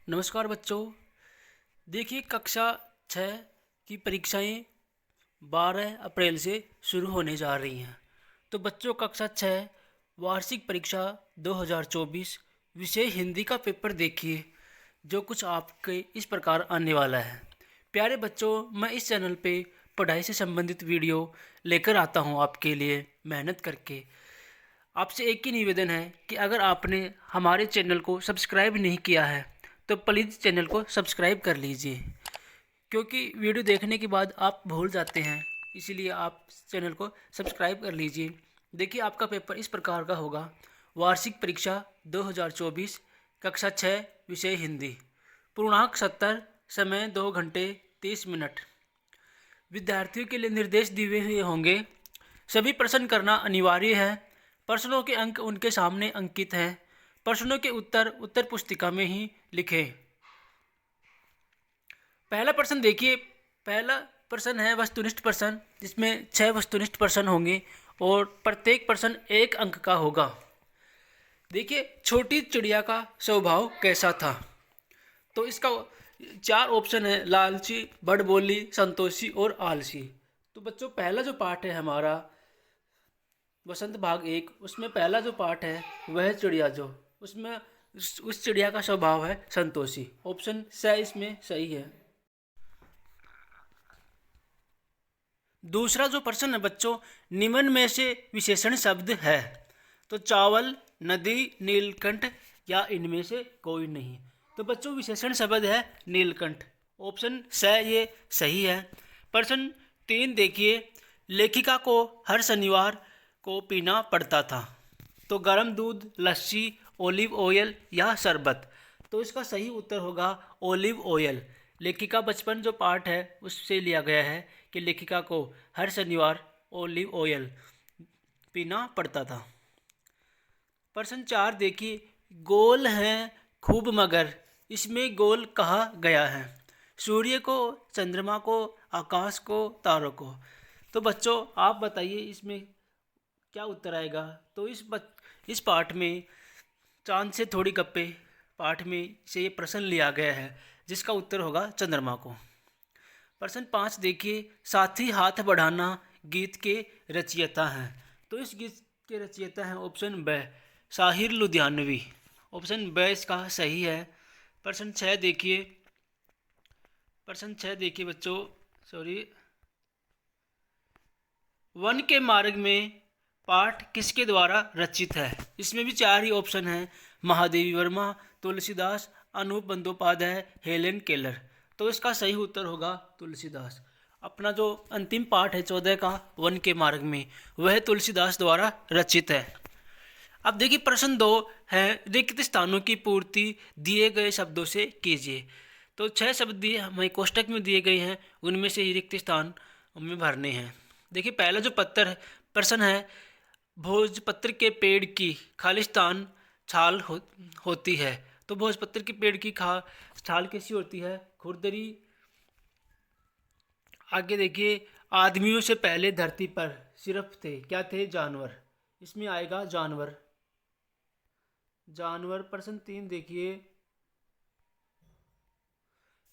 नमस्कार बच्चों। देखिए कक्षा 6 की परीक्षाएं 12 अप्रैल से शुरू होने जा रही हैं। तो बच्चों कक्षा 6 वार्षिक परीक्षा 2024 विषय हिंदी का पेपर देखिए, जो कुछ आपके इस प्रकार आने वाला है। प्यारे बच्चों, मैं इस चैनल पे पढ़ाई से संबंधित वीडियो लेकर आता हूँ आपके लिए मेहनत करके। आपसे एक ही निवेदन है कि अगर आपने हमारे चैनल को सब्सक्राइब नहीं किया है तो प्लीज़ चैनल को सब्सक्राइब कर लीजिए, क्योंकि वीडियो देखने के बाद आप भूल जाते हैं, इसीलिए आप चैनल को सब्सक्राइब कर लीजिए। देखिए आपका पेपर इस प्रकार का होगा। वार्षिक परीक्षा 2024 कक्षा 6 विषय हिंदी, पूर्णांक 70, समय 2 घंटे 30 मिनट। विद्यार्थियों के लिए निर्देश दिए हुए होंगे। सभी प्रश्न करना अनिवार्य है। प्रश्नों के अंक उनके सामने अंकित हैं। प्रश्नों के उत्तर पुस्तिका में ही लिखें। पहला प्रश्न देखिए। पहला प्रश्न है वस्तुनिष्ठ प्रश्न, जिसमें 6 वस्तुनिष्ठ प्रश्न होंगे और प्रत्येक प्रश्न 1 अंक का होगा। देखिए, छोटी चिड़िया का स्वभाव कैसा था? तो इसका 4 ऑप्शन है: लालची, बड़बोली, संतोषी और आलसी। तो बच्चों पहला जो पाठ है हमारा वसंत भाग 1, उसमें पहला जो पाठ है वह चिड़िया, जो उसमें उस चिड़िया का स्वभाव है संतोषी। ऑप्शन स इसमें सही है। दूसरा जो प्रश्न है बच्चों, निम्न में से विशेषण शब्द है। तो चावल, नदी, नीलकंठ या इनमें से कोई नहीं। तो बच्चों विशेषण शब्द है नीलकंठ। ऑप्शन स ये सही है। प्रश्न 3 देखिए। लेखिका को हर शनिवार को पीना पड़ता था। तो गर्म दूध, लस्सी, ओलिव ऑयल या शरबत। तो इसका सही उत्तर होगा ओलिव ऑयल। लेखिका बचपन जो पाठ है उससे लिया गया है कि लेखिका को हर शनिवार ओलिव ऑयल पीना पड़ता था। प्रश्न 4 देखिए। गोल हैं खूब मगर इसमें गोल कहा गया है? सूर्य को, चंद्रमा को, आकाश को, तारों को। तो बच्चों आप बताइए इसमें क्या उत्तर आएगा? तो इस पाठ में चांद से थोड़ी गप्पे पाठ में से ये प्रश्न लिया गया है, जिसका उत्तर होगा चंद्रमा को। प्रश्न 5 देखिए। साथी हाथ बढ़ाना गीत के रचयिता हैं। तो इस गीत के रचयिता हैं ऑप्शन ब साहिर लुधियानवी। ऑप्शन ब इसका सही है। प्रश्न 6 देखिए। प्रश्न 6 देखिए बच्चों, सॉरी, वन के मार्ग में पाठ किसके द्वारा रचित है? इसमें भी 4 ही ऑप्शन हैं: महादेवी वर्मा, तुलसीदास, अनूप बंदोपाध्याय, हेलेन केलर। तो इसका सही उत्तर होगा तुलसीदास। अपना जो अंतिम पाठ है 14 का वन के मार्ग में, वह तुलसीदास द्वारा रचित है। अब देखिए प्रश्न 2 है रिक्त स्थानों की पूर्ति दिए गए शब्दों से कीजिए। तो 6 शब्द दिए हमें कोष्टक में दिए गए हैं, उनमें से ही रिक्त स्थान हमें भरने हैं। देखिए पहला जो प्रश्न है, भोजपत्र के पेड़ की खालिस्तान छाल होती है। तो भोजपत्र के पेड़ की छाल कैसी होती है? खुरदरी। आगे देखिए, आदमियों से पहले धरती पर सिर्फ थे, क्या थे? जानवर। इसमें आएगा जानवर। जानवर। प्रश्न 3 देखिए,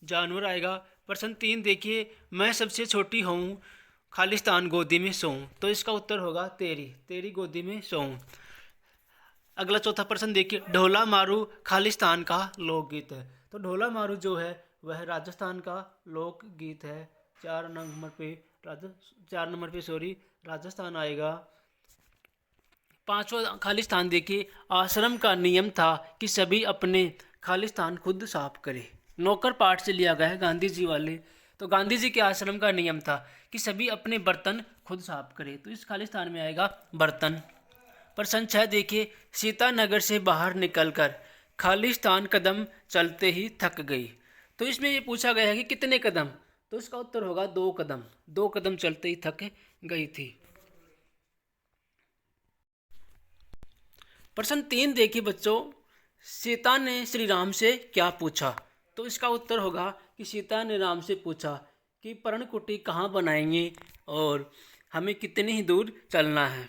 जानवर आएगा। प्रश्न 3 देखिए, मैं सबसे छोटी हूँ, खालिस्तान गोदी में सोऊं। तो इसका उत्तर होगा तेरी, तेरी गोदी में सोऊं। अगला चौथा प्रश्न देखिए, ढोला मारू खालिस्तान का लोकगीत है। तो ढोला मारू जो है वह राजस्थान का लोकगीत है। 4 नंबर पे राजस्थान आएगा। 5वां खालिस्तान देखिए, आश्रम का नियम था कि सभी अपने खालिस्तान खुद साफ करें। नौकर पाठ से लिया गया है, गांधी जी वाले। तो गांधी जी के आश्रम का नियम था कि सभी अपने बर्तन खुद साफ करें। तो इस खालिस्तान में आएगा बर्तन। प्रश्न 6 देखिए, सीतानगर से बाहर निकलकर खालिस्तान कदम चलते ही थक गई। तो इसमें ये पूछा गया है कि कितने कदम? तो इसका उत्तर होगा 2 कदम। 2 कदम चलते ही थक गई थी। प्रश्न 3 देखिए बच्चों, सीता ने श्री राम से क्या पूछा? तो इसका उत्तर होगा कि सीता ने राम से पूछा कि पर्णकुटी कहाँ बनाएंगे और हमें कितनी ही दूर चलना है।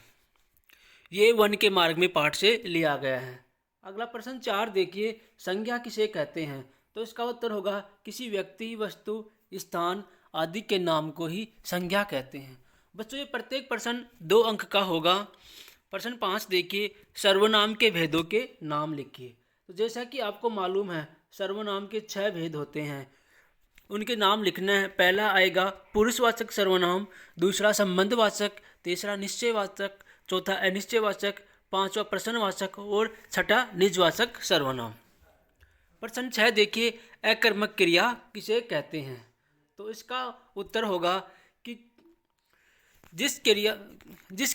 ये वन के मार्ग में पाठ से लिया गया है। अगला प्रश्न 4 देखिए, संज्ञा किसे कहते हैं? तो इसका उत्तर होगा किसी व्यक्ति, वस्तु, स्थान आदि के नाम को ही संज्ञा कहते हैं। बच्चों ये प्रत्येक प्रश्न 2 अंक का होगा। प्रश्न 5 देखिए, सर्वनाम के भेदों के नाम लिखिए। तो जैसा कि आपको मालूम है सर्वनाम के 6 भेद होते हैं, उनके नाम लिखना है। पहला आएगा पुरुषवाचक सर्वनाम, दूसरा संबंधवाचक, तीसरा निश्चयवाचक, चौथा अनिश्चयवाचक, पांचवा प्रश्नवाचक और छठा निजवाचक सर्वनाम। प्रश्न 6 देखिए, अकर्मक क्रिया किसे कहते हैं? तो इसका उत्तर होगा कि जिस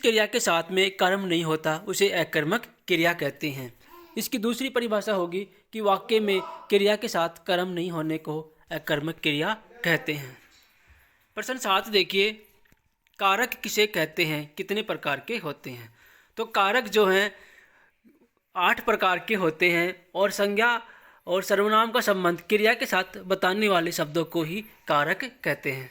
क्रिया के साथ में कर्म नहीं होता उसे अकर्मक क्रिया कहते हैं। इसकी दूसरी परिभाषा होगी कि वाक्य में क्रिया के साथ कर्म नहीं होने को अकर्मक क्रिया कहते हैं। प्रश्न 7 देखिए, कारक किसे कहते हैं, कितने प्रकार के होते हैं? तो कारक जो हैं 8 प्रकार के होते हैं और संज्ञा और सर्वनाम का संबंध क्रिया के साथ बताने वाले शब्दों को ही कारक कहते हैं।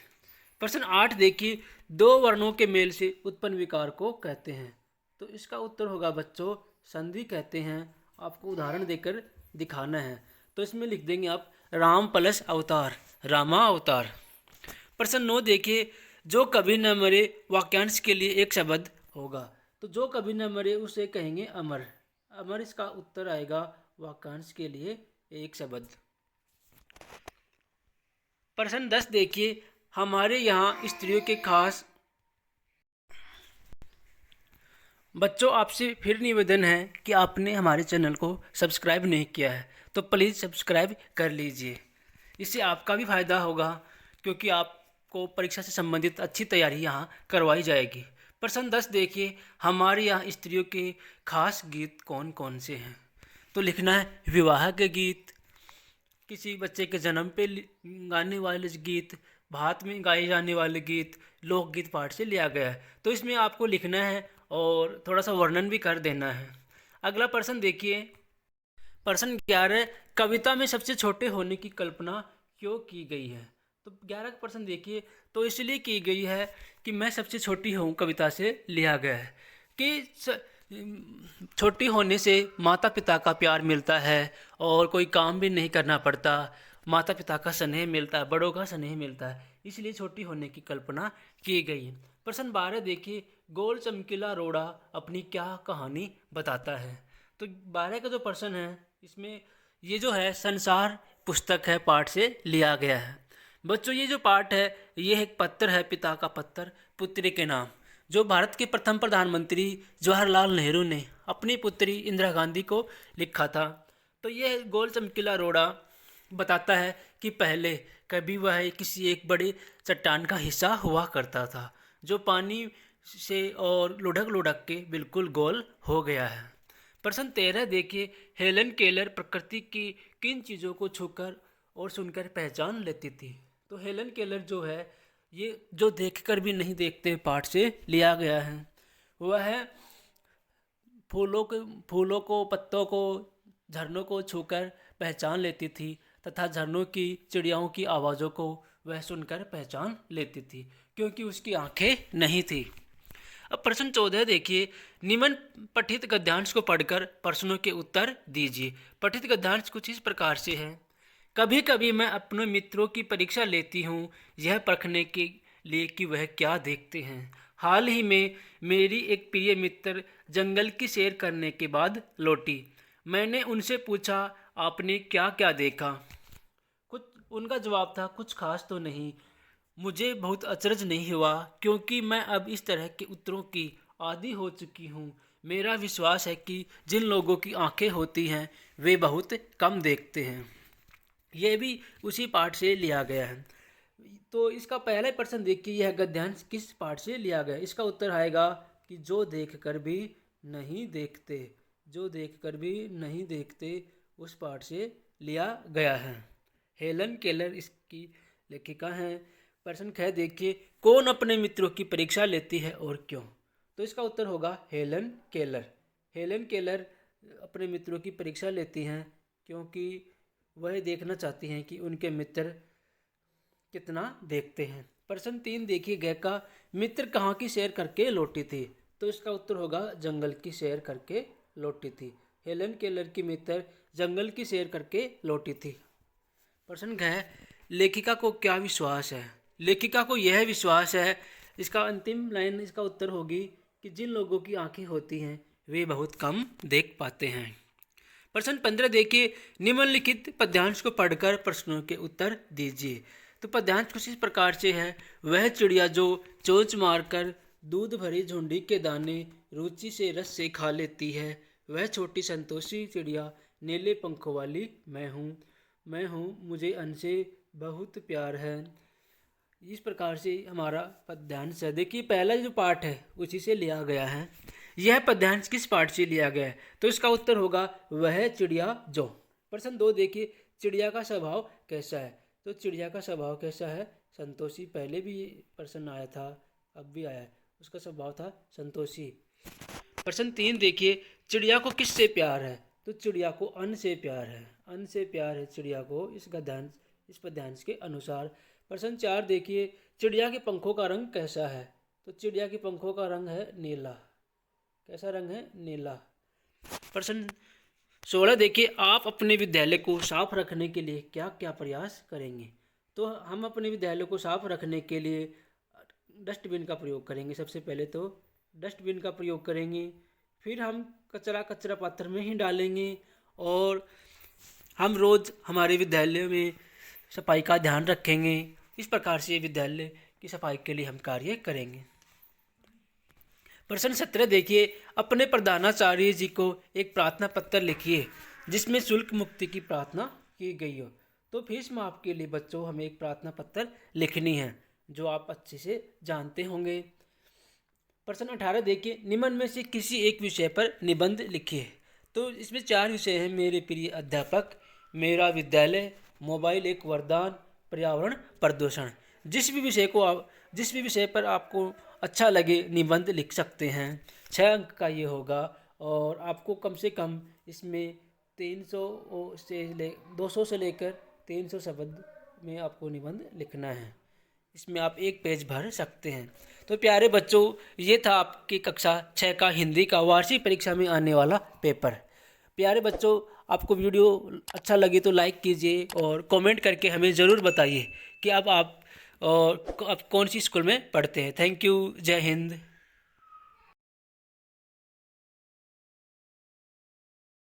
प्रश्न 8 देखिए, 2 वर्णों के मेल से उत्पन्न विकार को कहते हैं। तो इसका उत्तर होगा बच्चों संधि कहते हैं। आपको उदाहरण देकर दिखाना है, तो इसमें लिख देंगे आप राम प्लस अवतार, रामा अवतार। प्रश्न 9 देखिए, जो कभी न मरे वाक्यांश के लिए एक शब्द होगा। तो जो कभी न मरे उसे कहेंगे अमर। अमर इसका उत्तर आएगा वाक्यांश के लिए एक शब्द। प्रश्न 10 देखिए, हमारे यहाँ स्त्रियों के खास। बच्चों आपसे फिर निवेदन है कि आपने हमारे चैनल को सब्सक्राइब नहीं किया है तो प्लीज़ सब्सक्राइब कर लीजिए। इससे आपका भी फ़ायदा होगा क्योंकि आपको परीक्षा से संबंधित अच्छी तैयारी यहाँ करवाई जाएगी। प्रश्न 10 देखिए, हमारे यहाँ स्त्रियों के खास गीत कौन कौन से हैं? तो लिखना है विवाह के गीत, किसी बच्चे के जन्म पे गाने वाले गीत, भात में गाए जाने वाले गीत, लोकगीत पाठ से लिया गया है। तो इसमें आपको लिखना है और थोड़ा सा वर्णन भी कर देना है। अगला प्रश्न देखिए, प्रश्न 11, कविता में सबसे छोटे होने की कल्पना क्यों की गई है? तो 11 का प्रश्न देखिए, तो इसलिए की गई है कि मैं सबसे छोटी हूँ, कविता से लिया गया है कि छोटी होने से माता पिता का प्यार मिलता है और कोई काम भी नहीं करना पड़ता, माता पिता का स्नेह मिलता है, बड़ों का स्नेह मिलता है, इसलिए छोटी होने की कल्पना की गई है। प्रश्न 12 देखिए, गोल चमकीला रोड़ा अपनी क्या कहानी बताता है? तो 12 का जो प्रश्न है इसमें ये जो है संसार पुस्तक है, पाठ से लिया गया है। बच्चों ये जो पाठ है ये एक पत्र है, पिता का पत्र पुत्री के नाम, जो भारत के प्रथम प्रधानमंत्री जवाहरलाल नेहरू ने अपनी पुत्री इंदिरा गांधी को लिखा था। तो ये गोल चमकीला रोड़ा बताता है कि पहले कभी वह किसी एक बड़े चट्टान का हिस्सा हुआ करता था जो पानी से और लुढ़क लुढ़क के बिल्कुल गोल हो गया है। प्रश्न 13 देखिए, हेलन केलर प्रकृति की किन चीज़ों को छूकर और सुनकर पहचान लेती थी? तो हेलन केलर जो है ये जो देखकर भी नहीं देखते पाठ से लिया गया है। वह है फूलों को, पत्तों को, झरनों को छूकर पहचान लेती थी तथा झरनों की, चिड़ियाओं की आवाज़ों को वह सुनकर पहचान लेती थी क्योंकि उसकी आंखें नहीं थी। अब प्रश्न 14 देखिए, निम्न पठित गद्यांश को पढ़कर प्रश्नों के उत्तर दीजिए। पठित गद्यांश कुछ इस प्रकार से है। कभी कभी मैं अपने मित्रों की परीक्षा लेती हूँ यह परखने के लिए कि वह क्या देखते हैं। हाल ही में मेरी एक प्रिय मित्र जंगल की सैर करने के बाद लौटी। मैंने उनसे पूछा आपने क्या क्या देखा? उनका जवाब था कुछ खास तो नहीं। मुझे बहुत अचरज नहीं हुआ क्योंकि मैं अब इस तरह के उत्तरों की आदी हो चुकी हूँ। मेरा विश्वास है कि जिन लोगों की आंखें होती हैं वे बहुत कम देखते हैं। यह भी उसी पाठ से लिया गया है। तो इसका पहला प्रश्न देखिए, यह गद्यांश किस पाठ से लिया गया? इसका उत्तर आएगा कि जो देखकर भी नहीं देखते, जो देखकर भी नहीं देखते उस पाठ से लिया गया है। हेलन केलर इसकी लेखिका हैं। प्रश्न 6 देखिए, कौन अपने मित्रों की परीक्षा लेती है और क्यों? तो इसका उत्तर होगा हेलन केलर। हेलन केलर अपने मित्रों की परीक्षा लेती हैं क्योंकि वह देखना चाहती हैं कि उनके मित्र कितना देखते हैं। प्रश्न 3 देखिए, गयका मित्र कहाँ की सैर करके लौटी थी? तो इसका उत्तर होगा जंगल की सैर करके लौटी थी। हेलन केलर की मित्र जंगल की सैर करके लौटी थी। प्रश्न क्या है, लेखिका को क्या विश्वास है? लेखिका को यह विश्वास है, इसका अंतिम लाइन इसका उत्तर होगी कि जिन लोगों की आंखें होती हैं वे बहुत कम देख पाते हैं। प्रश्न 15 देखिए, निम्नलिखित पद्यांश को पढ़कर प्रश्नों के उत्तर दीजिए। तो पद्यांश कुछ इस प्रकार से है, वह चिड़िया जो चोंच मारकर दूध भरी झुंडी के दाने रुचि से रस से खा लेती है, वह छोटी संतोषी चिड़िया नीले पंखों वाली मैं हूँ, मुझे अनसे बहुत प्यार है। इस प्रकार से हमारा पद्यांश है। देखिए पहला जो पाठ है उसी से लिया गया है। यह पद्यांश किस पाठ से लिया गया है? तो इसका उत्तर होगा वह चिड़िया जो। प्रश्न 2 देखिए, चिड़िया का स्वभाव कैसा है? तो चिड़िया का स्वभाव कैसा है? संतोषी। पहले भी प्रश्न आया था, अब भी आया है, उसका स्वभाव था संतोषी। प्रश्न 3 देखिए, चिड़िया को किससे प्यार है? तो चिड़िया को अन्न से प्यार है। अन्न से प्यार है चिड़िया को इस पद्यांश के अनुसार। प्रश्न 4 देखिए, चिड़िया के पंखों का रंग कैसा है? तो चिड़िया के पंखों का रंग है नीला। कैसा रंग है? नीला। प्रश्न 16 देखिए, आप अपने विद्यालय को साफ रखने के लिए क्या क्या प्रयास करेंगे? तो हम अपने विद्यालय को साफ रखने के लिए डस्टबिन का प्रयोग करेंगे। सबसे पहले तो डस्टबिन का प्रयोग करेंगे, फिर हम कचरा पात्र में ही डालेंगे, और हम रोज़ हमारे विद्यालय में सफाई का ध्यान रखेंगे। इस प्रकार से विद्यालय की सफाई के लिए हम कार्य करेंगे। प्रश्न 17 देखिए, अपने प्रधानाचार्य जी को एक प्रार्थना पत्र लिखिए जिसमें शुल्क मुक्ति की प्रार्थना की गई हो। तो फीस माफ के लिए बच्चों हमें एक प्रार्थना पत्र लिखनी है, जो आप अच्छे से जानते होंगे। प्रश्न 18 देखिए, निम्न में से किसी एक विषय पर निबंध लिखिए। तो इसमें 4 विषय हैं, मेरे प्रिय अध्यापक, मेरा विद्यालय, मोबाइल एक वरदान, पर्यावरण प्रदूषण। जिस भी विषय पर आपको अच्छा लगे निबंध लिख सकते हैं। 6 अंक का ये होगा, और आपको कम से कम इसमें 200 से लेकर 300 शब्द में आपको निबंध लिखना है। इसमें आप 1 पेज भर सकते हैं। तो प्यारे बच्चों, ये था आपकी कक्षा 6 का हिंदी का वार्षिक परीक्षा में आने वाला पेपर। प्यारे बच्चों, आपको वीडियो अच्छा लगे तो लाइक कीजिए और कमेंट करके हमें ज़रूर बताइए कि अब आप कौन सी स्कूल में पढ़ते हैं। Thank you. जय हिंद।